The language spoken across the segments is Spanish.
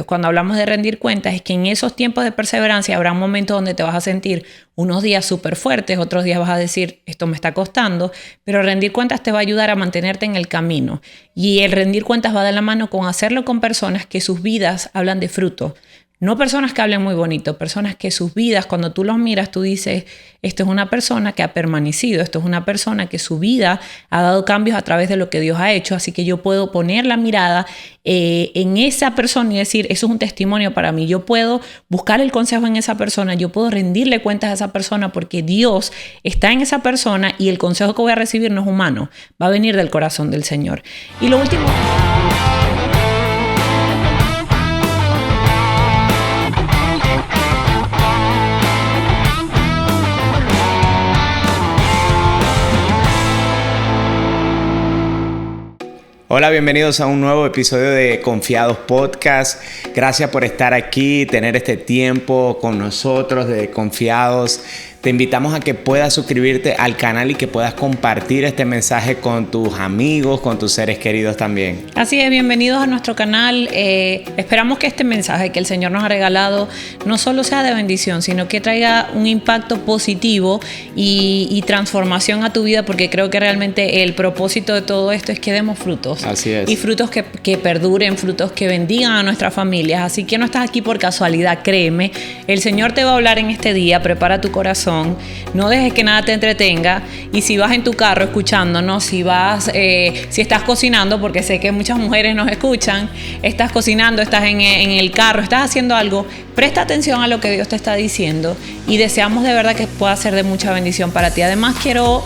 Cuando hablamos de rendir cuentas, es que en esos tiempos de perseverancia habrá momentos donde te vas a sentir unos días súper fuertes, otros días vas a decir, esto me está costando, pero rendir cuentas te va a ayudar a mantenerte en el camino. Y el rendir cuentas va de la mano con hacerlo con personas que sus vidas hablan de fruto. No personas que hablen muy bonito, personas que sus vidas, cuando tú los miras, tú dices, esto es una persona que ha permanecido, esto es una persona que su vida ha dado cambios a través de lo que Dios ha hecho, así que yo puedo poner la mirada en esa persona y decir, eso es un testimonio para mí. Yo puedo buscar el consejo en esa persona, yo puedo rendirle cuentas a esa persona porque Dios está en esa persona y el consejo que voy a recibir no es humano, va a venir del corazón del Señor. Y lo último... Hola, bienvenidos a un nuevo episodio de Confiados Podcast. Gracias por estar aquí, tener este tiempo con nosotros de Confiados. Te invitamos a que puedas suscribirte al canal y que puedas compartir este mensaje con tus amigos, con tus seres queridos también. Así es, bienvenidos a nuestro canal. Esperamos que este mensaje que el Señor nos ha regalado no solo sea de bendición, sino que traiga un impacto positivo y transformación a tu vida, porque creo que realmente el propósito de todo esto es que demos frutos. Así es. Y frutos que perduren, frutos que bendigan a nuestras familias. Así que no estás aquí por casualidad, créeme. El Señor te va a hablar en este día, prepara tu corazón. No dejes que nada te entretenga, y si vas en tu carro escuchándonos, si estás cocinando, porque sé que muchas mujeres nos escuchan, estás cocinando, estás en el carro, estás haciendo algo, presta atención a lo que Dios te está diciendo y deseamos de verdad que pueda ser de mucha bendición para ti. Además quiero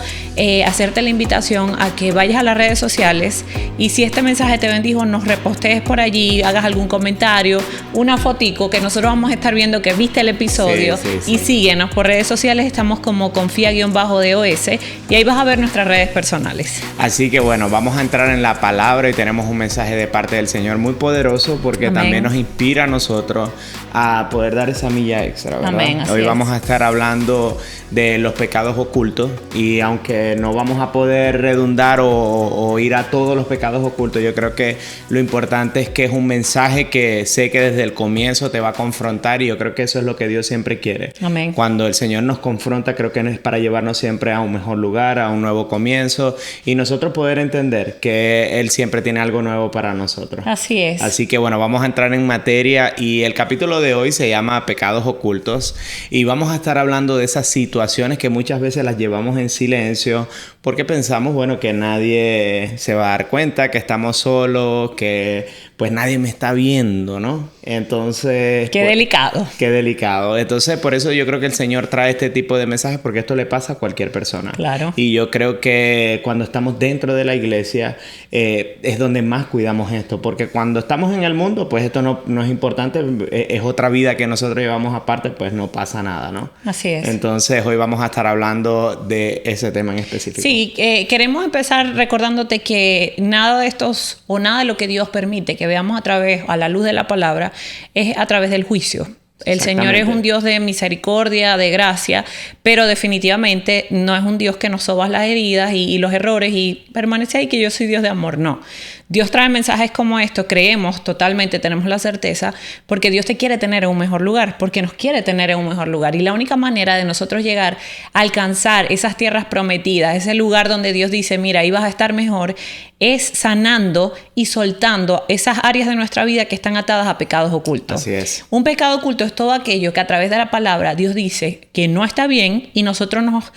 hacerte la invitación a que vayas a las redes sociales y si este mensaje te bendijo, nos repostees por allí, hagas algún comentario, una fotico que nosotros vamos a estar viendo que viste el episodio. Sí. Y síguenos por redes sociales, estamos como confía_DOS y ahí vas a ver nuestras redes personales. Así que bueno, vamos a entrar en la palabra y tenemos un mensaje de parte del Señor muy poderoso porque Amén. También nos inspira a nosotros a poder dar esa milla extra, ¿verdad? Amén, Hoy vamos a estar hablando de los pecados ocultos y aunque no vamos a poder redundar o ir a todos los pecados ocultos, yo creo que lo importante es que es un mensaje que sé que desde el comienzo te va a confrontar y yo creo que eso es lo que Dios siempre quiere. Amén. Cuando el Señor nos confronta, creo que es para llevarnos siempre a un mejor lugar, a un nuevo comienzo y nosotros poder entender que Él siempre tiene algo nuevo para nosotros. Así es. Así que bueno, vamos a entrar en materia y el capítulo de hoy se llama Pecados Ocultos y vamos a estar hablando de esas situaciones que muchas veces las llevamos en silencio porque pensamos, bueno, que nadie se va a dar cuenta, que estamos solos, que pues nadie me está viendo, ¿no? Entonces... Qué delicado. Qué delicado. Entonces, por eso yo creo que el Señor trae este tipo de mensajes porque esto le pasa a cualquier persona. Claro. Y yo creo que cuando estamos dentro de la iglesia es donde más cuidamos esto. Porque cuando estamos en el mundo, pues esto no es importante. Es otra vida que nosotros llevamos aparte, pues no pasa nada, ¿no? Así es. Entonces, hoy vamos a estar hablando de ese tema en específico. Sí, queremos empezar recordándote que nada de estos o nada de lo que Dios permite que veamos a la luz de la palabra es a través del juicio. El Señor es un Dios de misericordia, de gracia, pero definitivamente no es un Dios que nos soba las heridas y los errores y permanece ahí que yo soy Dios de amor, no. Dios trae mensajes como estos, creemos totalmente, tenemos la certeza, porque Dios te quiere tener en un mejor lugar, porque nos quiere tener en un mejor lugar. Y la única manera de nosotros llegar a alcanzar esas tierras prometidas, ese lugar donde Dios dice, mira, ahí vas a estar mejor, es sanando y soltando esas áreas de nuestra vida que están atadas a pecados ocultos. Así es. Un pecado oculto es todo aquello que a través de la palabra Dios dice que no está bien y nosotros nos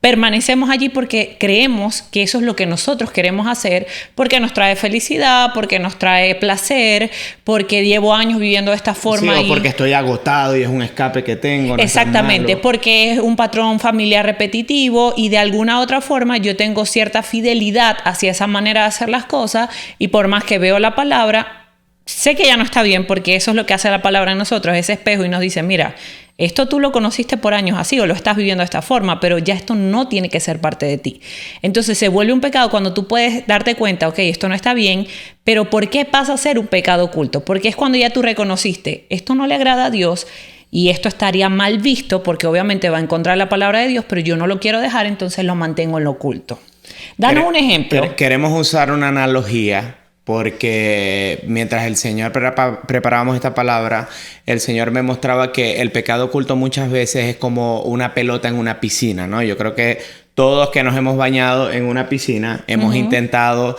permanecemos allí porque creemos que eso es lo que nosotros queremos hacer, porque nos trae felicidad, porque nos trae placer, porque llevo años viviendo de esta forma. Sí, o porque estoy agotado y es un escape que tengo. No. Exactamente, porque es un patrón familiar repetitivo y de alguna otra forma yo tengo cierta fidelidad hacia esa manera de hacer las cosas y por más que veo la palabra, sé que ya no está bien porque eso es lo que hace la palabra en nosotros, ese espejo y nos dice, mira, esto tú lo conociste por años así o lo estás viviendo de esta forma, pero ya esto no tiene que ser parte de ti. Entonces se vuelve un pecado cuando tú puedes darte cuenta, ok, esto no está bien, pero ¿por qué pasa a ser un pecado oculto? Porque es cuando ya tú reconociste, esto no le agrada a Dios y esto estaría mal visto porque obviamente va a encontrar la palabra de Dios, pero yo no lo quiero dejar, entonces lo mantengo en lo oculto. Danos un ejemplo. Queremos usar una analogía porque mientras el Señor preparábamos esta palabra, el Señor me mostraba que el pecado oculto muchas veces es como una pelota en una piscina, ¿no? Yo creo que todos que nos hemos bañado en una piscina hemos intentado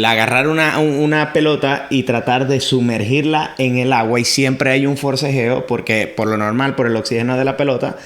agarrar una pelota y tratar de sumergirla en el agua, y siempre hay un forcejeo porque por lo normal, por el oxígeno de la pelota,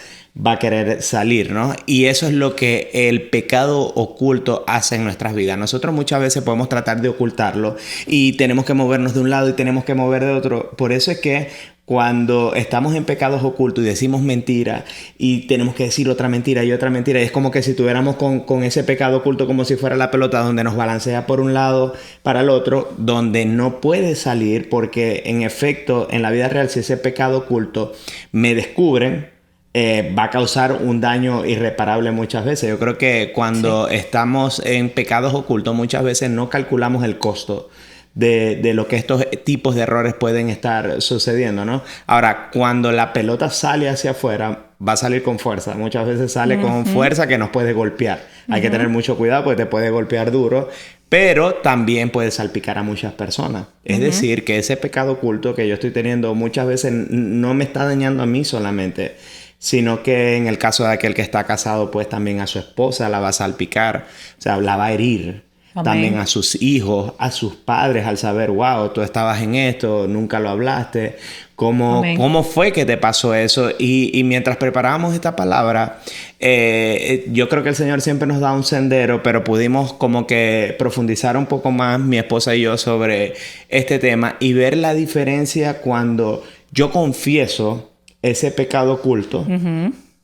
va a querer salir, ¿no? Y eso es lo que el pecado oculto hace en nuestras vidas. Nosotros muchas veces podemos tratar de ocultarlo y tenemos que movernos de un lado y tenemos que mover de otro. Por eso es que cuando estamos en pecados ocultos y decimos mentira y tenemos que decir otra mentira y otra mentira, es como que si estuviéramos con ese pecado oculto como si fuera la pelota, donde nos balancea por un lado para el otro, donde no puede salir, porque en efecto en la vida real, si ese pecado oculto me descubren, va a causar un daño irreparable muchas veces. Yo creo que cuando estamos en pecados ocultos muchas veces no calculamos el costo de lo que estos tipos de errores pueden estar sucediendo, ¿no? Ahora, cuando la pelota sale hacia afuera, va a salir con fuerza. Muchas veces sale con fuerza que nos puede golpear. Hay que tener mucho cuidado porque te puede golpear duro, pero también puede salpicar a muchas personas. Es decir, que ese pecado oculto que yo estoy teniendo muchas veces no me está dañando a mí solamente, sino que en el caso de aquel que está casado, pues también a su esposa la va a salpicar, o sea, la va a herir. Amén. También a sus hijos, a sus padres, al saber, wow, tú estabas en esto, nunca lo hablaste. ¿Cómo fue que te pasó eso? Y mientras preparábamos esta palabra, yo creo que el Señor siempre nos da un sendero, pero pudimos como que profundizar un poco más, mi esposa y yo, sobre este tema y ver la diferencia cuando yo confieso ese pecado oculto,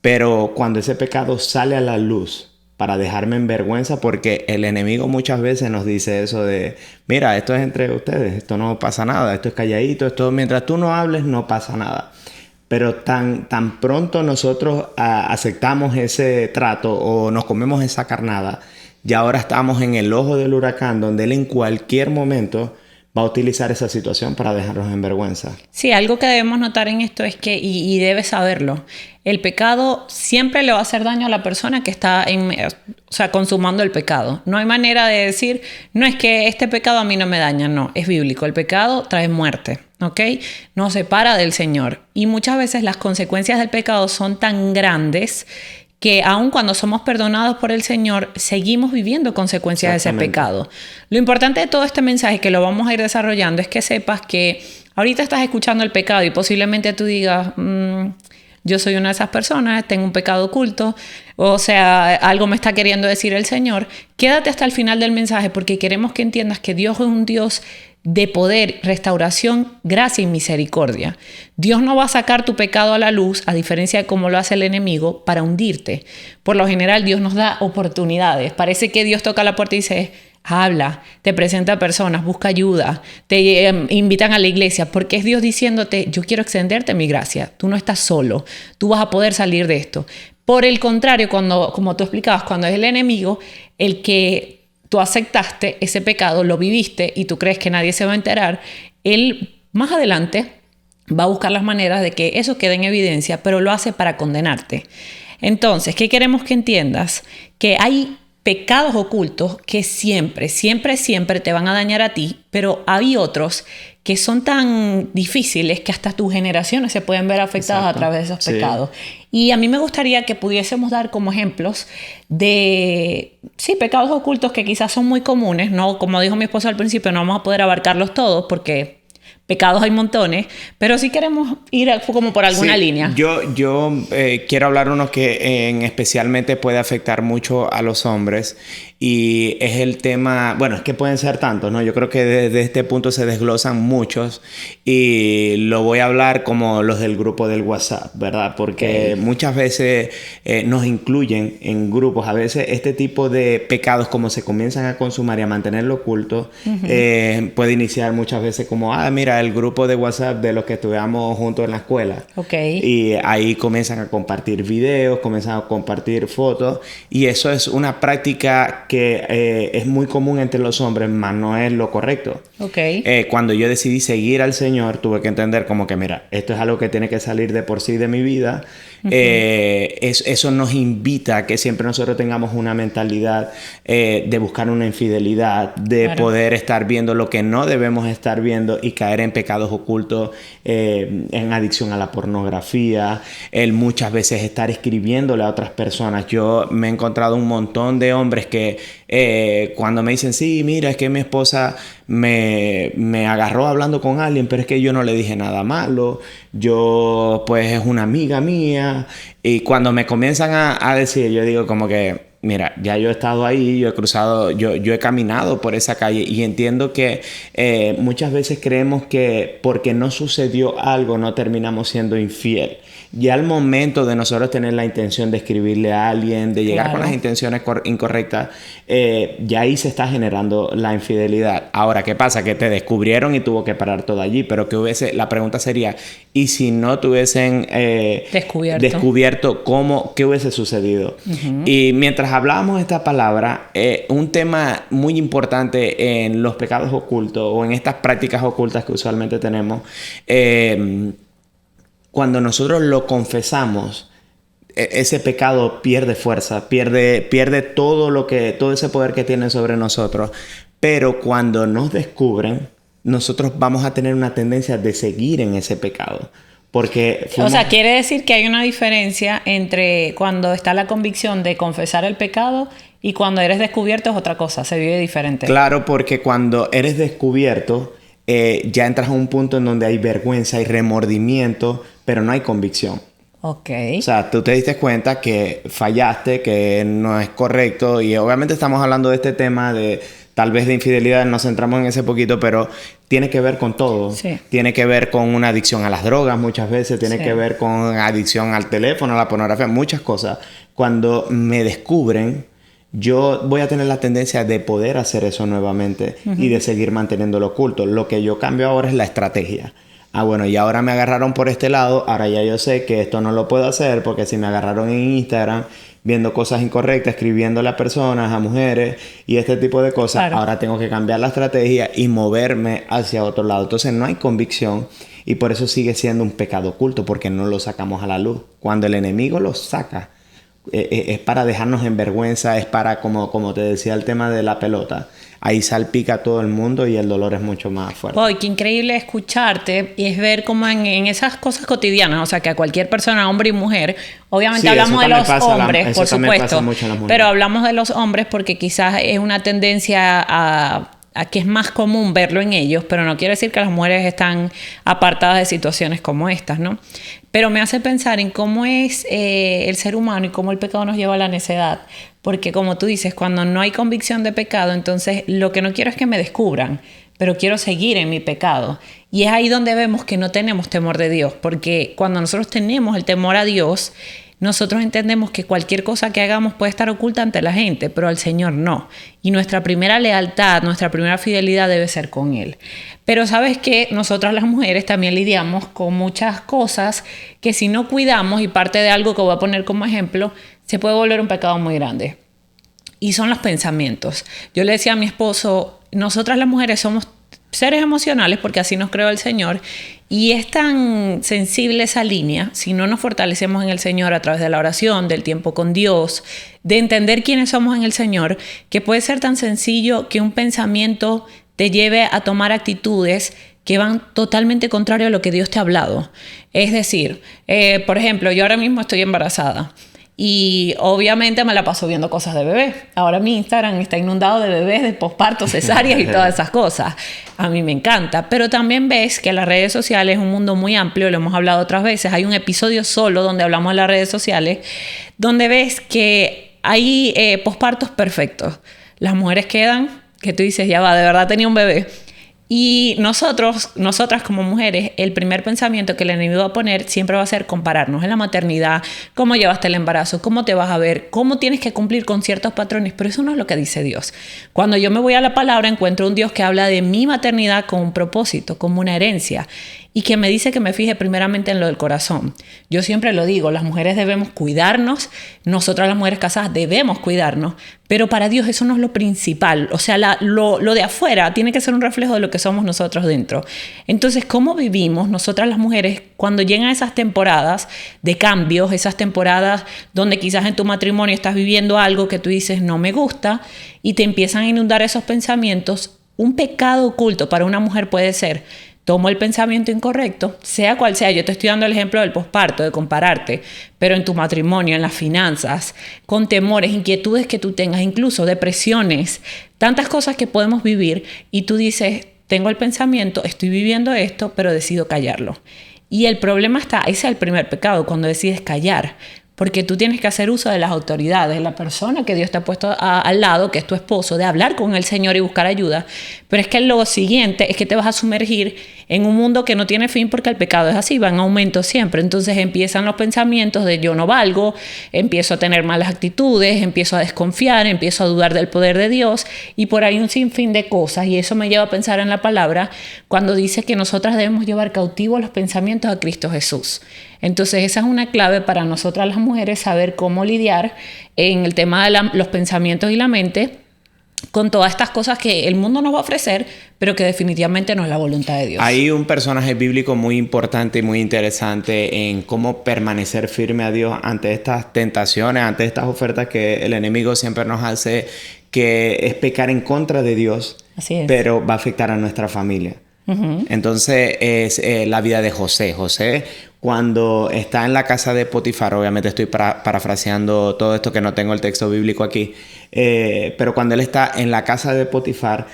pero cuando ese pecado sale a la luz para dejarme en vergüenza, porque el enemigo muchas veces nos dice eso de, mira, esto es entre ustedes, esto no pasa nada, esto es calladito, esto mientras tú no hables no pasa nada. Pero tan pronto nosotros aceptamos ese trato o nos comemos esa carnada, ya ahora estamos en el ojo del huracán, donde él en cualquier momento va a utilizar esa situación para dejarnos en vergüenza. Sí, algo que debemos notar en esto es que, y debes saberlo, el pecado siempre le va a hacer daño a la persona que está consumando el pecado. No hay manera de decir, no es que este pecado a mí no me daña, no, es bíblico. El pecado trae muerte, ¿ok? Nos separa del Señor. Y muchas veces las consecuencias del pecado son tan grandes que aun cuando somos perdonados por el Señor, seguimos viviendo consecuencias de ese pecado. Lo importante de todo este mensaje, que lo vamos a ir desarrollando, es que sepas que ahorita estás escuchando el pecado y posiblemente tú digas, yo soy una de esas personas, tengo un pecado oculto, o sea, algo me está queriendo decir el Señor. Quédate hasta el final del mensaje porque queremos que entiendas que Dios es un Dios de poder, restauración, gracia y misericordia. Dios no va a sacar tu pecado a la luz, a diferencia de cómo lo hace el enemigo, para hundirte. Por lo general, Dios nos da oportunidades. Parece que Dios toca la puerta y dice, habla, te presenta a personas, busca ayuda, te invitan a la iglesia, porque es Dios diciéndote, yo quiero extenderte mi gracia, tú no estás solo, tú vas a poder salir de esto. Por el contrario, como tú explicabas, cuando es el enemigo, el que tú aceptaste ese pecado, lo viviste y tú crees que nadie se va a enterar, él más adelante va a buscar las maneras de que eso quede en evidencia, pero lo hace para condenarte. Entonces, ¿qué queremos que entiendas? Que hay pecados ocultos que siempre te van a dañar a ti, pero hay otros que son tan difíciles que hasta tus generaciones se pueden ver afectadas a través de esos pecados. Y a mí me gustaría que pudiésemos dar como ejemplos de, pecados ocultos que quizás son muy comunes, ¿no? Como dijo mi esposo al principio, no vamos a poder abarcarlos todos porque pecados hay montones, pero sí queremos ir como por alguna línea. Yo quiero hablar uno que especialmente puede afectar mucho a los hombres y es el tema, bueno, es que pueden ser tantos, ¿no? Yo creo que desde este punto se desglosan muchos y lo voy a hablar como los del grupo del WhatsApp, ¿verdad? Porque muchas veces nos incluyen en grupos. A veces este tipo de pecados, como se comienzan a consumar y a mantenerlo oculto, puede iniciar muchas veces como, mira, el grupo de WhatsApp de los que estudiamos juntos en la escuela. Y ahí comienzan a compartir videos, comienzan a compartir fotos y eso es una práctica que que es muy común entre los hombres, más no es lo correcto. Okay. Cuando yo decidí seguir al Señor, tuve que entender como que, mira, esto es algo que tiene que salir de por sí de mi vida. Eso nos invita a que siempre nosotros tengamos una mentalidad de buscar una infidelidad, de poder estar viendo lo que no debemos estar viendo y caer en pecados ocultos, en adicción a la pornografía, el muchas veces estar escribiéndole a otras personas. Yo me he encontrado un montón de hombres que cuando me dicen, sí, mira, es que mi esposa me agarró hablando con alguien, pero es que yo no le dije nada malo, yo pues es una amiga mía, y cuando me comienzan a decir, yo digo como que, mira, ya yo he estado ahí, yo he cruzado, yo he caminado por esa calle y entiendo que muchas veces creemos que porque no sucedió algo no terminamos siendo infiel. Ya al momento de nosotros tener la intención de escribirle a alguien, de llegar con las intenciones incorrectas, ya ahí se está generando la infidelidad. Ahora, ¿qué pasa? Que te descubrieron y tuvo que parar todo allí, pero que la pregunta sería, ¿y si no te hubiesen descubierto qué hubiese sucedido? Y mientras hablábamos de esta palabra, un tema muy importante en los pecados ocultos o en estas prácticas ocultas que usualmente tenemos, cuando nosotros lo confesamos, ese pecado pierde fuerza, pierde todo ese poder que tiene sobre nosotros. Pero cuando nos descubren, nosotros vamos a tener una tendencia de seguir en ese pecado. Porque o sea, quiere decir que hay una diferencia entre cuando está la convicción de confesar el pecado y cuando eres descubierto es otra cosa, se vive diferente. Claro, porque cuando eres descubierto, ya entras a un punto en donde hay vergüenza, hay remordimiento, pero no hay convicción. Ok. O sea, tú te diste cuenta que fallaste, que no es correcto, y obviamente estamos hablando de este tema de tal vez de infidelidad, nos centramos en ese poquito, pero tiene que ver con todo. Sí. Tiene que ver con una adicción a las drogas muchas veces, tiene que ver con adicción al teléfono, a la pornografía, muchas cosas. Cuando me descubren, yo voy a tener la tendencia de poder hacer eso nuevamente y de seguir manteniéndolo oculto. Lo que yo cambio ahora es la estrategia. Bueno, y ahora me agarraron por este lado, ahora ya yo sé que esto no lo puedo hacer porque si me agarraron en Instagram viendo cosas incorrectas, escribiéndole a personas, a mujeres y este tipo de cosas, ahora tengo que cambiar la estrategia y moverme hacia otro lado. Entonces no hay convicción y por eso sigue siendo un pecado oculto porque no lo sacamos a la luz. Cuando el enemigo lo saca, es para dejarnos en vergüenza, es para, como te decía el tema de la pelota, ahí salpica a todo el mundo y el dolor es mucho más fuerte. Oye, qué increíble escucharte y es ver cómo en esas cosas cotidianas, o sea, que a cualquier persona, hombre y mujer, obviamente hablamos de los hombres, por supuesto, pero hablamos de los hombres porque quizás es una tendencia a que es más común verlo en ellos, pero no quiere decir que las mujeres están apartadas de situaciones como estas, ¿no? Pero me hace pensar en cómo es el ser humano y cómo el pecado nos lleva a la necedad. Porque como tú dices, cuando no hay convicción de pecado, entonces lo que no quiero es que me descubran, pero quiero seguir en mi pecado. Y es ahí donde vemos que no tenemos temor de Dios, porque cuando nosotros tenemos el temor a Dios, nosotros entendemos que cualquier cosa que hagamos puede estar oculta ante la gente, pero al Señor no. Y nuestra primera lealtad, nuestra primera fidelidad debe ser con Él. Pero sabes que nosotras las mujeres también lidiamos con muchas cosas que si no cuidamos, y parte de algo que voy a poner como ejemplo, se puede volver un pecado muy grande. Y son los pensamientos. Yo le decía a mi esposo, nosotras las mujeres somos seres emocionales porque así nos creó el Señor y es tan sensible esa línea si no nos fortalecemos en el Señor a través de la oración, del tiempo con Dios, de entender quiénes somos en el Señor, que puede ser tan sencillo que un pensamiento te lleve a tomar actitudes que van totalmente contrario a lo que Dios te ha hablado. Es decir, por ejemplo, yo ahora mismo estoy embarazada. Y obviamente me la paso viendo cosas de bebés. Ahora mi Instagram está inundado de bebés, de pospartos, cesáreas y todas esas cosas. A mí me encanta. Pero también ves que las redes sociales es un mundo muy amplio, lo hemos hablado otras veces. Hay un episodio solo donde hablamos de las redes sociales, donde ves que hay pospartos perfectos. Las mujeres quedan, que tú dices, ya va, de verdad tenía un bebé. Y nosotras como mujeres, el primer pensamiento que el enemigo va a poner siempre va a ser compararnos en la maternidad, cómo llevaste el embarazo, cómo te vas a ver, cómo tienes que cumplir con ciertos patrones, pero eso no es lo que dice Dios. Cuando yo me voy a la palabra encuentro un Dios que habla de mi maternidad con un propósito, como una herencia. y que me dice que me fije primeramente en lo del corazón. Yo siempre lo digo, las mujeres debemos cuidarnos, nosotras las mujeres casadas debemos cuidarnos, pero para Dios eso no es lo principal. O sea, lo de afuera tiene que ser un reflejo de lo que somos nosotros dentro. Entonces, ¿cómo vivimos nosotras las mujeres cuando llegan esas temporadas de cambios, esas temporadas donde quizás en tu matrimonio estás viviendo algo que tú dices no me gusta y te empiezan a inundar esos pensamientos? Un pecado oculto para una mujer puede ser: tomo el pensamiento incorrecto, sea cual sea. Yo te estoy dando el ejemplo del posparto, de compararte, pero en tu matrimonio, en las finanzas, con temores, inquietudes que tú tengas, incluso depresiones, tantas cosas que podemos vivir, y tú dices, tengo el pensamiento, estoy viviendo esto, pero decido callarlo. Y el problema está, ese es el primer pecado, cuando decides callar. Porque tú tienes que hacer uso de las autoridades, la persona que Dios te ha puesto al lado, que es tu esposo, de hablar con el Señor y buscar ayuda. Pero es que lo siguiente es que te vas a sumergir en un mundo que no tiene fin, porque el pecado es así, va en aumento siempre. Entonces empiezan los pensamientos de yo no valgo, empiezo a tener malas actitudes, empiezo a desconfiar, empiezo a dudar del poder de Dios, y por ahí un sinfín de cosas. Y eso me lleva a pensar en la palabra cuando dice que nosotras debemos llevar cautivos los pensamientos a Cristo Jesús. Entonces esa es una clave para nosotras las mujeres, saber cómo lidiar en el tema de los pensamientos y la mente con todas estas cosas que el mundo nos va a ofrecer, pero que definitivamente no es la voluntad de Dios. Hay un personaje bíblico muy importante y muy interesante en cómo permanecer firme a Dios ante estas tentaciones, ante estas ofertas que el enemigo siempre nos hace, que es pecar en contra de Dios, pero va a afectar a nuestra familia. Uh-huh. Entonces es la vida de José. José, cuando está en la casa de Potifar, obviamente estoy parafraseando todo esto que no tengo el texto bíblico aquí, pero cuando él está en la casa de Potifar,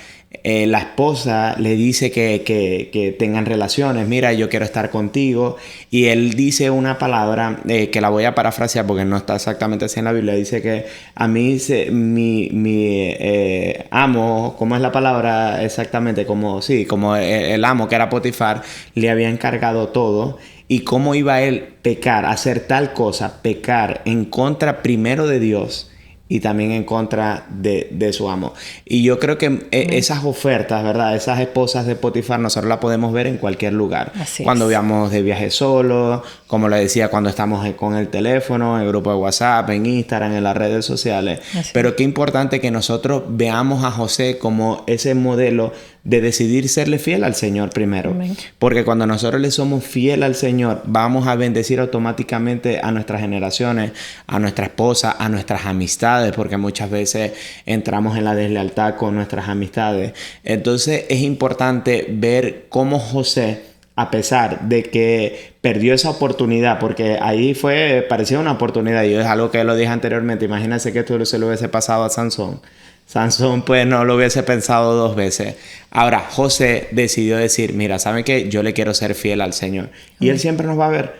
la esposa le dice que tengan relaciones. Mira, yo quiero estar contigo. Y él dice una palabra que la voy a parafrasear porque no está exactamente así en la Biblia. Dice que a mí mi amo, ¿cómo es la palabra exactamente? Como el amo, que era Potifar, le había encargado todo. Y cómo iba él pecar, hacer tal cosa, pecar en contra primero de Dios y también en contra de su amo. Y yo creo que esas ofertas, ¿verdad? Esas esposas de Potifar, nosotros las podemos ver en cualquier lugar. Cuando vamos de viaje solo, como le decía, cuando estamos con el teléfono, en el grupo de WhatsApp, en Instagram, en las redes sociales. Pero qué importante que nosotros veamos a José como ese modelo de decidir serle fiel al Señor primero. Amén. Porque cuando nosotros le somos fiel al Señor, vamos a bendecir automáticamente a nuestras generaciones, a nuestra esposa, a nuestras amistades, porque muchas veces entramos en la deslealtad con nuestras amistades. Entonces es importante ver cómo José, a pesar de que perdió esa oportunidad, porque ahí parecía una oportunidad, y es algo que lo dije anteriormente, imagínense que esto se lo hubiese pasado a Sansón. Sansón pues no lo hubiese pensado dos veces. Ahora José decidió decir, mira, ¿saben qué? Yo le quiero ser fiel al Señor. Y Él siempre nos va a ver.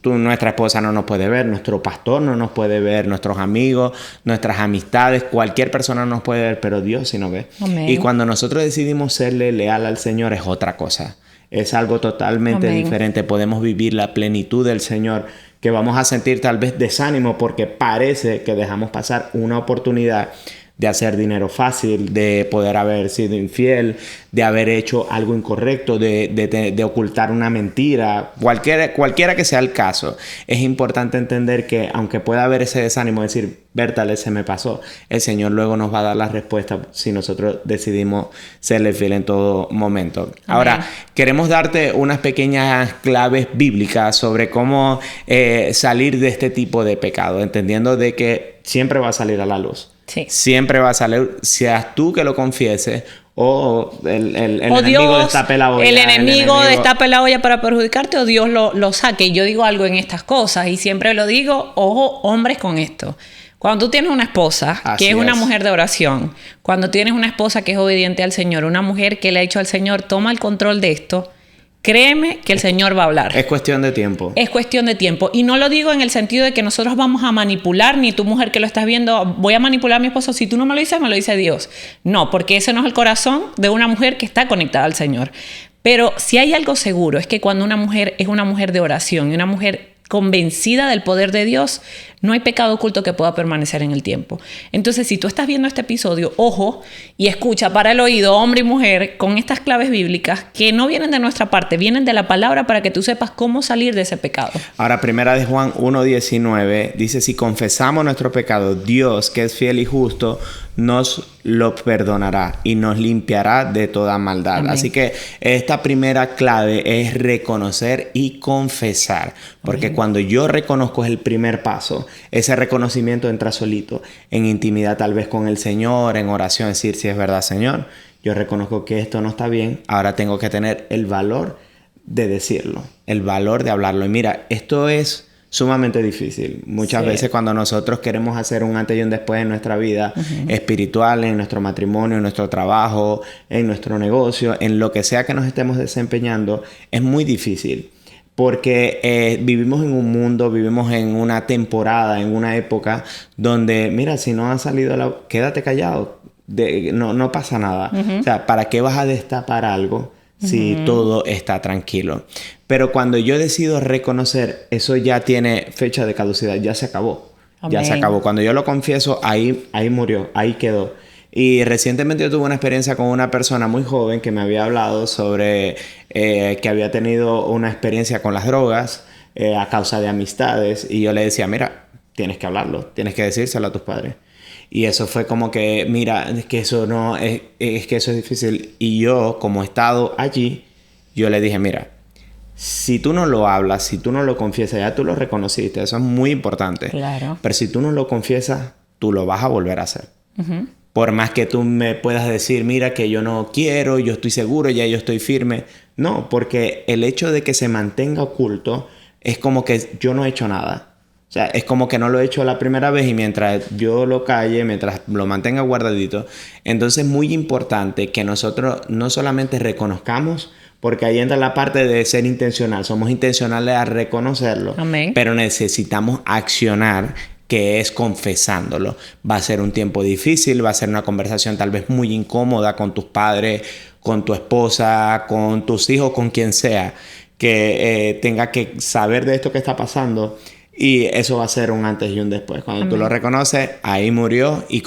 Nuestra esposa no nos puede ver, nuestro pastor no nos puede ver, nuestros amigos, nuestras amistades, cualquier persona no nos puede ver, pero Dios sí nos ve. Amén. Y cuando nosotros decidimos serle leal al Señor es otra cosa. Es algo totalmente diferente. Podemos vivir la plenitud del Señor, que vamos a sentir tal vez desánimo porque parece que dejamos pasar una oportunidad de hacer dinero fácil, de poder haber sido infiel, de haber hecho algo incorrecto, de ocultar una mentira, cualquiera que sea el caso. Es importante entender que aunque pueda haber ese desánimo, decir, Bertale, se me pasó, el Señor luego nos va a dar la respuesta si nosotros decidimos serle fiel en todo momento. Amén. Ahora, queremos darte unas pequeñas claves bíblicas sobre cómo salir de este tipo de pecado, entendiendo de que siempre va a salir a la luz. Sí. Siempre va a salir, seas tú que lo confieses o el enemigo Dios, destape la olla. El enemigo destape la olla para perjudicarte, o Dios lo saque. Y yo digo algo en estas cosas y siempre lo digo, ojo, hombres, con esto. Cuando tú tienes una esposa que es una mujer de oración, cuando tienes una esposa que es obediente al Señor, una mujer que le ha dicho al Señor, toma el control de esto, créeme que el Señor va a hablar. Es cuestión de tiempo. Es cuestión de tiempo. Y no lo digo en el sentido de que nosotros vamos a manipular, ni tu mujer que lo estás viendo, voy a manipular a mi esposo. Si tú no me lo dices, me lo dice Dios. No, porque ese no es el corazón de una mujer que está conectada al Señor. Pero si hay algo seguro, es que cuando una mujer es una mujer de oración y una mujer convencida del poder de Dios, no hay pecado oculto que pueda permanecer en el tiempo. Entonces, si tú estás viendo este episodio, ojo y escucha para el oído, hombre y mujer, con estas claves bíblicas que no vienen de nuestra parte, vienen de la palabra para que tú sepas cómo salir de ese pecado. Ahora, primera de Juan 1:19 dice, si confesamos nuestro pecado, Dios, que es fiel y justo, nos lo perdonará y nos limpiará de toda maldad. Amén. Así que esta primera clave es reconocer y confesar. Porque Amén. Cuando yo reconozco es el primer paso. Ese reconocimiento entra solito en intimidad tal vez con el Señor, en oración, decir si es verdad, Señor, yo reconozco que esto no está bien. Ahora tengo que tener el valor de decirlo, el valor de hablarlo. Y mira, esto es sumamente difícil. Muchas veces cuando nosotros queremos hacer un antes y un después en nuestra vida espiritual, en nuestro matrimonio, en nuestro trabajo, en nuestro negocio, en lo que sea que nos estemos desempeñando, es muy difícil. Porque vivimos en un mundo, vivimos en una temporada, en una época donde, mira, si no ha salido quédate callado, no pasa nada. O sea, ¿para qué vas a destapar algo si todo está tranquilo? Pero cuando yo decido reconocer, eso ya tiene fecha de caducidad, ya se acabó. Amén. Ya se acabó. Cuando yo lo confieso, ahí murió, ahí quedó. Y recientemente yo tuve una experiencia con una persona muy joven que me había hablado sobre que había tenido una experiencia con las drogas a causa de amistades. Y yo le decía, mira, tienes que hablarlo, tienes que decírselo a tus padres. Y eso fue como que, mira, es que eso no es que eso es difícil. Y yo, como he estado allí, yo le dije, mira, si tú no lo hablas, si tú no lo confiesas, ya tú lo reconociste, eso es muy importante. Claro. Pero si tú no lo confiesas, tú lo vas a volver a hacer. Por más que tú me puedas decir, mira que yo no quiero, yo estoy seguro, ya yo estoy firme. No, porque el hecho de que se mantenga oculto es como que yo no he hecho nada. O sea, es como que no lo he hecho la primera vez y mientras yo lo calle, mientras lo mantenga guardadito. Entonces es muy importante que nosotros no solamente reconozcamos, porque ahí entra la parte de ser intencional. Somos intencionales a reconocerlo. Amén. Pero necesitamos accionar, que es confesándolo. Va a ser un tiempo difícil, va a ser una conversación tal vez muy incómoda con tus padres, con tu esposa, con tus hijos, con quien sea, que tenga que saber de esto que está pasando. Y eso va a ser un antes y un después. Cuando tú lo reconoces, ahí murió y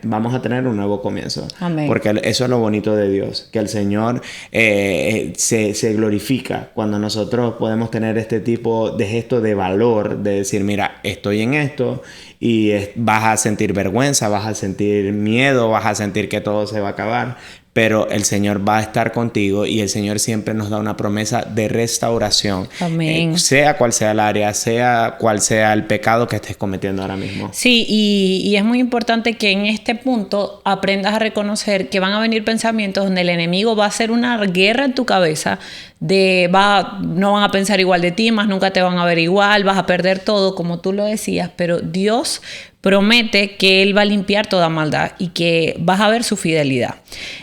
vamos a tener un nuevo comienzo. Amén. Porque eso es lo bonito de Dios, que el Señor se glorifica cuando nosotros podemos tener este tipo de gesto de valor, de decir, mira, estoy en esto y vas a sentir vergüenza, vas a sentir miedo, vas a sentir que todo se va a acabar. Pero el Señor va a estar contigo y el Señor siempre nos da una promesa de restauración. Amén. Sea cual sea el área, sea cual sea el pecado que estés cometiendo ahora mismo. Sí, y es muy importante que en este punto aprendas a reconocer que van a venir pensamientos donde el enemigo va a hacer una guerra en tu cabeza no van a pensar igual de ti, más nunca te van a ver igual, vas a perder todo, como tú lo decías, pero Dios promete que Él va a limpiar toda maldad y que vas a ver su fidelidad.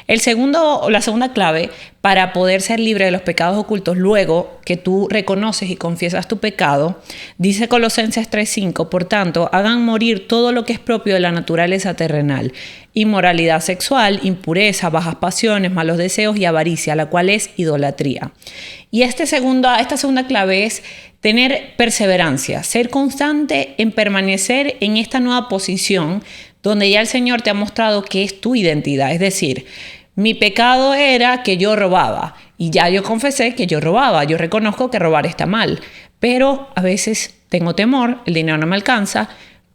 La segunda clave para poder ser libre de los pecados ocultos luego que tú reconoces y confiesas tu pecado, dice Colosenses 3:5, por tanto, hagan morir todo lo que es propio de la naturaleza terrenal, inmoralidad sexual, impureza, bajas pasiones, malos deseos y avaricia, la cual es idolatría. Y esta segunda clave es tener perseverancia, ser constante en permanecer en esta nueva posición donde ya el Señor te ha mostrado que es tu identidad. Es decir, mi pecado era que yo robaba y ya yo confesé que yo robaba. Yo reconozco que robar está mal, pero a veces tengo temor, el dinero no me alcanza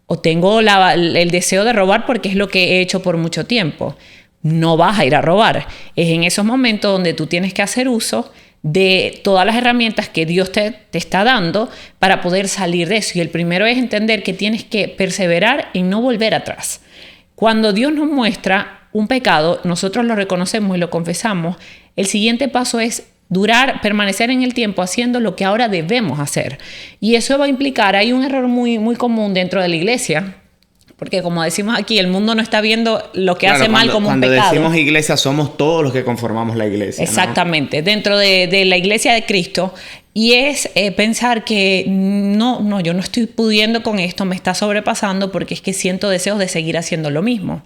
o tengo el deseo de robar porque es lo que he hecho por mucho tiempo. No vas a ir a robar. Es en esos momentos donde tú tienes que hacer uso de todas las herramientas que Dios te está dando para poder salir de eso. Y el primero es entender que tienes que perseverar en no volver atrás. Cuando Dios nos muestra un pecado, nosotros lo reconocemos y lo confesamos. El siguiente paso es permanecer en el tiempo haciendo lo que ahora debemos hacer. Y eso va a implicar, hay un error muy, muy común dentro de la iglesia, porque como decimos aquí, el mundo no está viendo lo que hace mal como un pecado. Cuando decimos iglesia, somos todos los que conformamos la iglesia. Exactamente, ¿no? Dentro de la iglesia de Cristo. Y es pensar que no, yo no estoy pudiendo con esto, me está sobrepasando porque es que siento deseos de seguir haciendo lo mismo.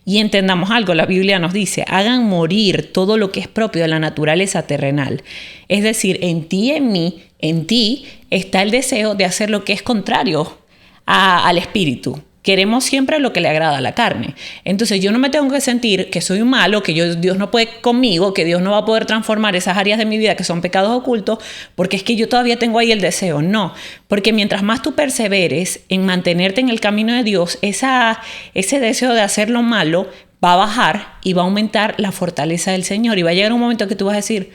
Y entendamos algo, la Biblia nos dice, hagan morir todo lo que es propio de la naturaleza terrenal. Es decir, en ti y en mí en ti está el deseo de hacer lo que es contrario al espíritu. Queremos siempre lo que le agrada a la carne. Entonces yo no me tengo que sentir que soy un malo, que Dios no puede conmigo, que Dios no va a poder transformar esas áreas de mi vida que son pecados ocultos, porque es que yo todavía tengo ahí el deseo. No, porque mientras más tú perseveres en mantenerte en el camino de Dios, ese deseo de hacer lo malo va a bajar y va a aumentar la fortaleza del Señor. Y va a llegar un momento que tú vas a decir,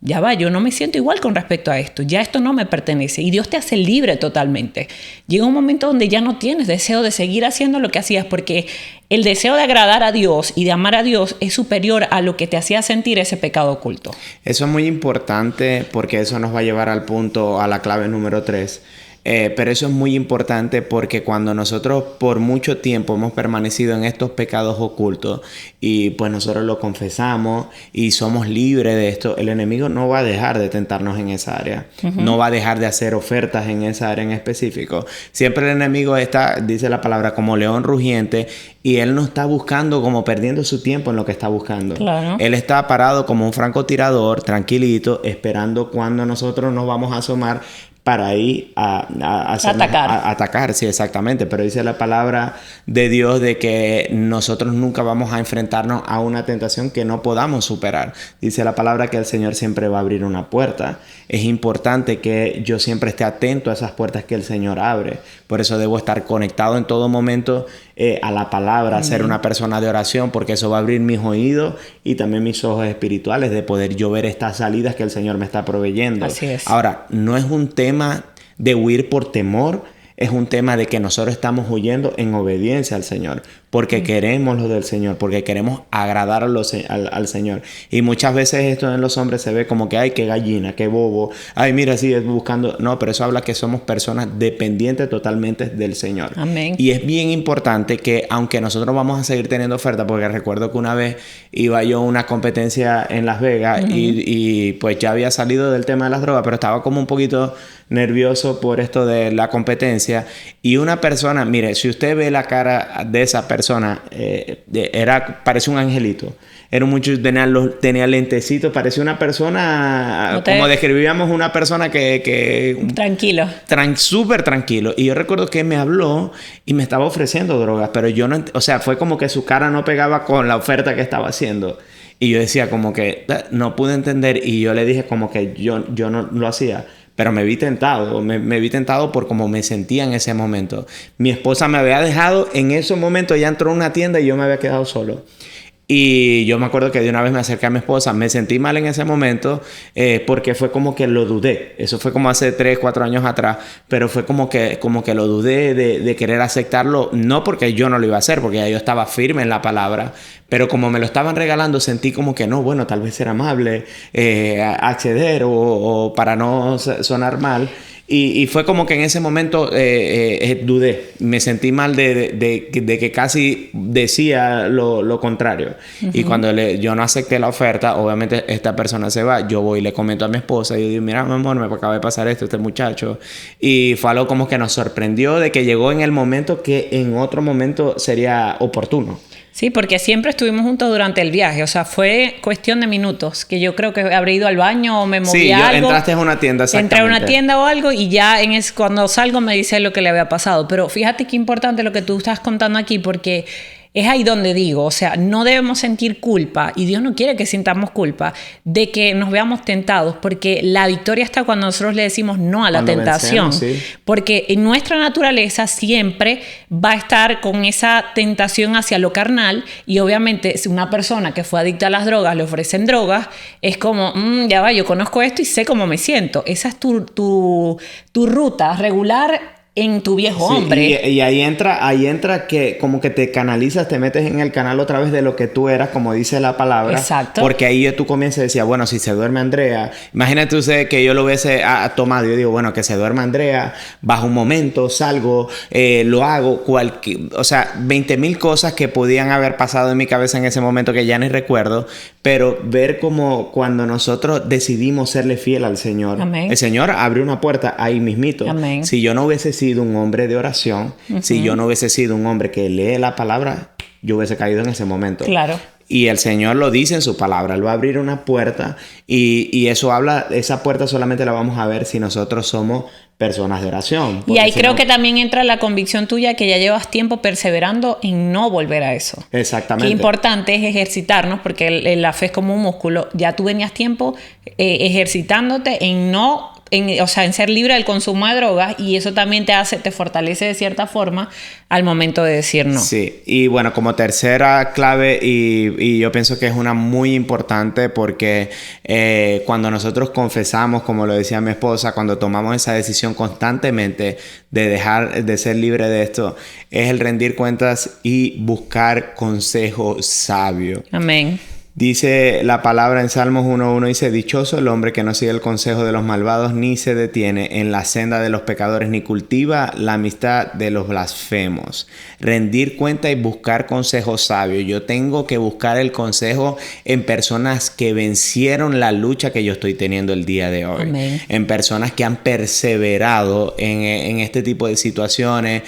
ya va, yo no me siento igual con respecto a esto, ya esto no me pertenece, y Dios te hace libre totalmente. Llega un momento donde ya no tienes deseo de seguir haciendo lo que hacías, porque el deseo de agradar a Dios y de amar a Dios es superior a lo que te hacía sentir ese pecado oculto. Eso es muy importante porque eso nos va a llevar al punto, a la clave número 3. Pero eso es muy importante porque cuando nosotros por mucho tiempo hemos permanecido en estos pecados ocultos y pues nosotros lo confesamos y somos libres de esto, el enemigo no va a dejar de tentarnos en esa área. No va a dejar de hacer ofertas en esa área en específico. Siempre el enemigo está, dice la palabra, como león rugiente, y él no está buscando como perdiendo su tiempo en lo que está buscando. Claro. Él está parado como un francotirador, tranquilito, esperando cuando nosotros nos vamos a asomar para ir a atacar, sí, exactamente. Pero dice la palabra de Dios de que nosotros nunca vamos a enfrentarnos a una tentación que no podamos superar. Dice la palabra que el Señor siempre va a abrir una puerta. Es importante que yo siempre esté atento a esas puertas que el Señor abre. Por eso debo estar conectado en todo momento a la palabra, ser una persona de oración, porque eso va a abrir mis oídos y también mis ojos espirituales de poder yo ver estas salidas que el Señor me está proveyendo. Así es. Ahora, no es un tema de huir por temor, es un tema de que nosotros estamos huyendo en obediencia al Señor, porque queremos lo del Señor, porque queremos agradar al Señor. Y muchas veces esto en los hombres se ve como que, ay, qué gallina, qué bobo, ay, mira, sí, es buscando. No, pero eso habla que somos personas dependientes totalmente del Señor. Amén. Y es bien importante que, aunque nosotros vamos a seguir teniendo oferta, porque recuerdo que una vez iba yo a una competencia en Las Vegas y pues ya había salido del tema de las drogas, pero estaba como un poquito nervioso por esto de la competencia. Y una persona, mire, si usted ve la cara de esa persona, parecía un angelito. Era un muchacho, tenía lentecitos, parecía una persona, como describíamos una persona que tranquilo. Súper tranquilo. Y yo recuerdo que me habló y me estaba ofreciendo drogas, pero yo no, o sea, fue como que su cara no pegaba con la oferta que estaba haciendo. Y yo decía como que no pude entender, y yo le dije como que yo no lo hacía. Pero me vi tentado, me vi tentado por cómo me sentía en ese momento. Mi esposa me había dejado en ese momento, ella entró a una tienda y yo me había quedado solo. Y yo me acuerdo que de una vez me acerqué a mi esposa, me sentí mal en ese momento porque fue como que lo dudé. Eso fue como hace 3, 4 años atrás, pero fue como que lo dudé de querer aceptarlo, no porque yo no lo iba a hacer, porque ya yo estaba firme en la palabra, pero como me lo estaban regalando, sentí como que no, bueno, tal vez era amable acceder o para no sonar mal. Y fue como que en ese momento dudé. Me sentí mal de que casi decía lo contrario. Y cuando yo no acepté la oferta, obviamente esta persona se va. Yo voy y le comento a mi esposa. Y yo digo, mira, mi amor, me acaba de pasar esto, este muchacho. Y fue algo como que nos sorprendió de que llegó en el momento que en otro momento sería oportuno. Sí, porque siempre estuvimos juntos durante el viaje. O sea, fue cuestión de minutos. Que yo creo que habré ido al baño o me moví algo. Entraste a una tienda, exactamente. Entré a una tienda o algo y ya cuando salgo me dice lo que le había pasado. Pero fíjate qué importante lo que tú estás contando aquí, porque es ahí donde digo, o sea, no debemos sentir culpa, y Dios no quiere que sintamos culpa de que nos veamos tentados, porque la victoria está cuando nosotros le decimos no a la tentación. Vencemos, sí. Porque en nuestra naturaleza siempre va a estar con esa tentación hacia lo carnal, y obviamente si una persona que fue adicta a las drogas le ofrecen drogas, es como, ya va, yo conozco esto y sé cómo me siento. Esa es tu ruta regular en tu viejo hombre. Y ahí entra que como que te canalizas, te metes en el canal otra vez de lo que tú eras, como dice la palabra. Exacto. Porque ahí tú comienzas a decir, bueno, si se duerme Andrea, imagínate usted que yo lo hubiese tomado. Yo digo, bueno, que se duerma Andrea, bajo un momento, salgo, lo hago, o sea, 20,000 cosas que podían haber pasado en mi cabeza en ese momento que ya ni recuerdo, pero ver como cuando nosotros decidimos serle fiel al Señor. Amén. El Señor abrió una puerta ahí mismito. Amén. Si yo no hubiese sido un hombre de oración, si yo no hubiese sido un hombre que lee la palabra, yo hubiese caído en ese momento. Claro. Y el Señor lo dice en su palabra. Él va a abrir una puerta y eso habla, esa puerta solamente la vamos a ver si nosotros somos personas de oración. Y ahí creo que también entra la convicción tuya que ya llevas tiempo perseverando en no volver a eso. Exactamente. Qué importante es ejercitarnos, porque la fe es como un músculo. Ya tú venías tiempo ejercitándote en no... en ser libre del consumo de drogas, y eso también te fortalece de cierta forma al momento de decir no. Sí, y bueno, como tercera clave, y yo pienso que es una muy importante, porque cuando nosotros confesamos, como lo decía mi esposa, cuando tomamos esa decisión constantemente de dejar de ser libre de esto, es el rendir cuentas y buscar consejo sabio. Amén. Dice la palabra en Salmos 1:1, dice: dichoso el hombre que no sigue el consejo de los malvados, ni se detiene en la senda de los pecadores, ni cultiva la amistad de los blasfemos. Rendir cuenta y buscar consejo sabio. Yo tengo que buscar el consejo en personas que vencieron la lucha que yo estoy teniendo el día de hoy. Amén. En personas que han perseverado en este tipo de situaciones.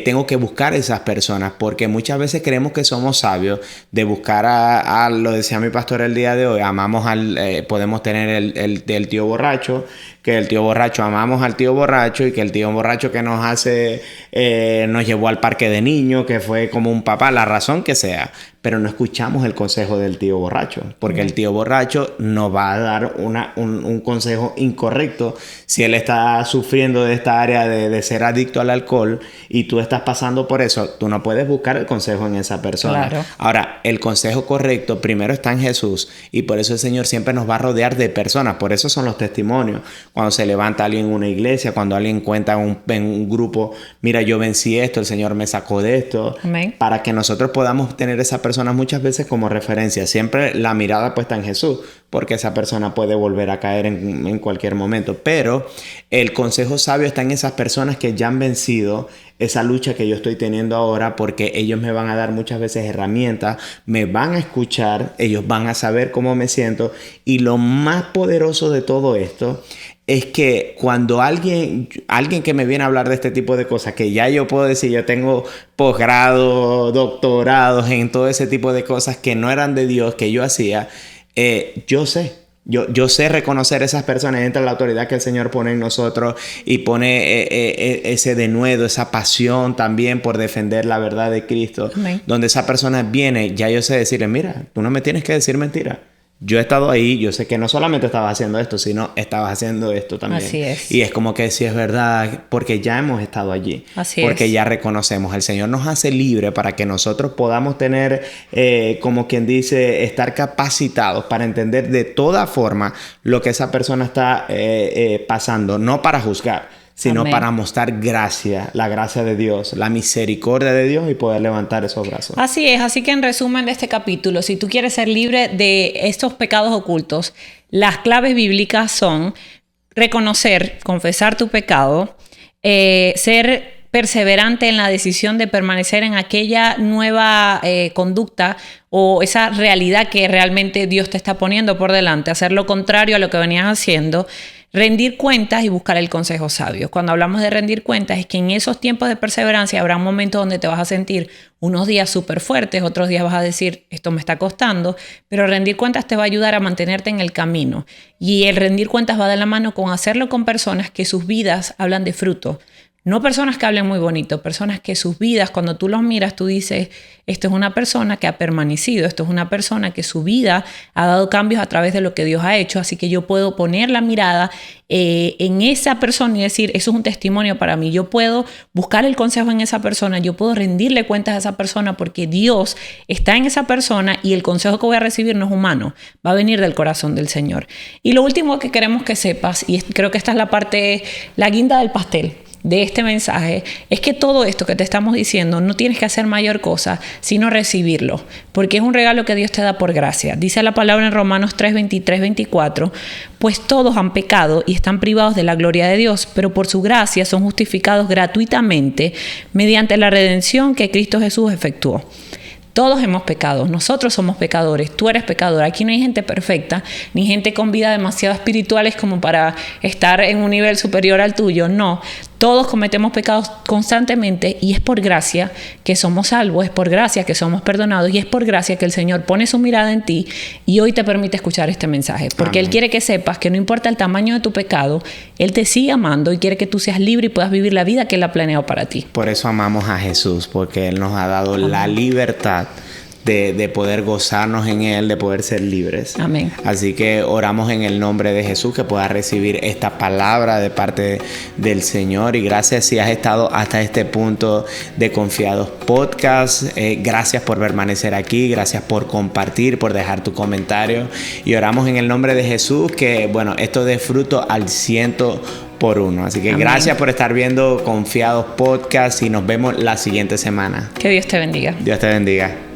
Tengo que buscar esas personas, porque muchas veces creemos que somos sabios de buscar a lo decía mi pastor el día de hoy, podemos tener el tío borracho, que el tío borracho, amamos al tío borracho, y que el tío borracho que nos nos llevó al parque de niños, que fue como un papá, la razón que sea, pero no escuchamos el consejo del tío borracho, porque el tío borracho nos va a dar un consejo incorrecto. Si él está sufriendo de esta área de ser adicto al alcohol y tú estás pasando por eso, tú no puedes buscar el consejo en esa persona. Claro. Ahora, el consejo correcto primero está en Jesús, y por eso el Señor siempre nos va a rodear de personas. Por eso son los testimonios. Cuando se levanta alguien en una iglesia, cuando alguien cuenta en un grupo, mira, yo vencí esto, el Señor me sacó de esto. Amén. Para que nosotros podamos tener esa persona muchas veces como referencia. Siempre la mirada puesta en Jesús, porque esa persona puede volver a caer en cualquier momento. Pero el consejo sabio está en esas personas que ya han vencido esa lucha que yo estoy teniendo ahora, porque ellos me van a dar muchas veces herramientas, me van a escuchar, ellos van a saber cómo me siento. Y lo más poderoso de todo esto es que cuando alguien que me viene a hablar de este tipo de cosas, que ya yo puedo decir, yo tengo posgrado, doctorados en todo ese tipo de cosas que no eran de Dios, que yo hacía, yo sé reconocer esas personas. Entra la autoridad que el Señor pone en nosotros y pone ese denuedo, esa pasión también por defender la verdad de Cristo. Amén. Donde esa persona viene, ya yo sé decirle, mira, tú no me tienes que decir mentira. Yo he estado ahí, yo sé que no solamente estabas haciendo esto, sino estabas haciendo esto también. Así es. Y es como que sí es verdad, porque ya hemos estado allí. Así porque es. ya reconocemos. El Señor nos hace libre para que nosotros podamos tener, como quien dice, estar capacitados para entender de toda forma lo que esa persona está pasando. No para juzgar, sino Amén. para mostrar gracia, la gracia de Dios, la misericordia de Dios, y poder levantar esos brazos. Así es, así que en resumen de este capítulo, si tú quieres ser libre de estos pecados ocultos, las claves bíblicas son reconocer, confesar tu pecado, ser perseverante en la decisión de permanecer en aquella nueva conducta o esa realidad que realmente Dios te está poniendo por delante, hacer lo contrario a lo que venías haciendo, rendir cuentas y buscar el consejo sabio. Cuando hablamos de rendir cuentas, es que en esos tiempos de perseverancia habrá un momento donde te vas a sentir unos días súper fuertes, otros días vas a decir, esto me está costando, pero rendir cuentas te va a ayudar a mantenerte en el camino. Y el rendir cuentas va de la mano con hacerlo con personas que sus vidas hablan de fruto. No personas que hablen muy bonito, personas que sus vidas, cuando tú los miras, tú dices, esto es una persona que ha permanecido, esto es una persona que su vida ha dado cambios a través de lo que Dios ha hecho, así que yo puedo poner la mirada en esa persona y decir, eso es un testimonio para mí. Yo puedo buscar el consejo en esa persona, yo puedo rendirle cuentas a esa persona porque Dios está en esa persona y el consejo que voy a recibir no es humano, va a venir del corazón del Señor. Y lo último que queremos que sepas, y creo que esta es la guinda del pastel de este mensaje, es que todo esto que te estamos diciendo no tienes que hacer mayor cosa sino recibirlo, porque es un regalo que Dios te da por gracia. Dice la palabra en Romanos 3:23-24, pues todos han pecado y están privados de la gloria de Dios, pero por su gracia son justificados gratuitamente mediante la redención que Cristo Jesús efectuó. Todos hemos pecado, nosotros somos pecadores, tú eres pecador. Aquí no hay gente perfecta, ni gente con vida demasiado espirituales como para estar en un nivel superior al tuyo, no. Todos cometemos pecados constantemente y es por gracia que somos salvos, es por gracia que somos perdonados y es por gracia que el Señor pone su mirada en ti y hoy te permite escuchar este mensaje. Porque Él quiere que sepas que no importa el tamaño de tu pecado, Él te sigue amando y quiere que tú seas libre y puedas vivir la vida que Él ha planeado para ti. Por eso amamos a Jesús, porque Él nos ha dado la libertad de poder gozarnos en Él, de poder ser libres. Amén. Así que oramos en el nombre de Jesús que puedas recibir esta palabra de parte del Señor. Y gracias si has estado hasta este punto de Confiados Podcast. Gracias por permanecer aquí, gracias por compartir, por dejar tu comentario. Y oramos en el nombre de Jesús que, bueno, esto dé fruto al 100%. Así que amén. Gracias por estar viendo Confiados Podcast y nos vemos la siguiente semana. Que Dios te bendiga. Dios te bendiga.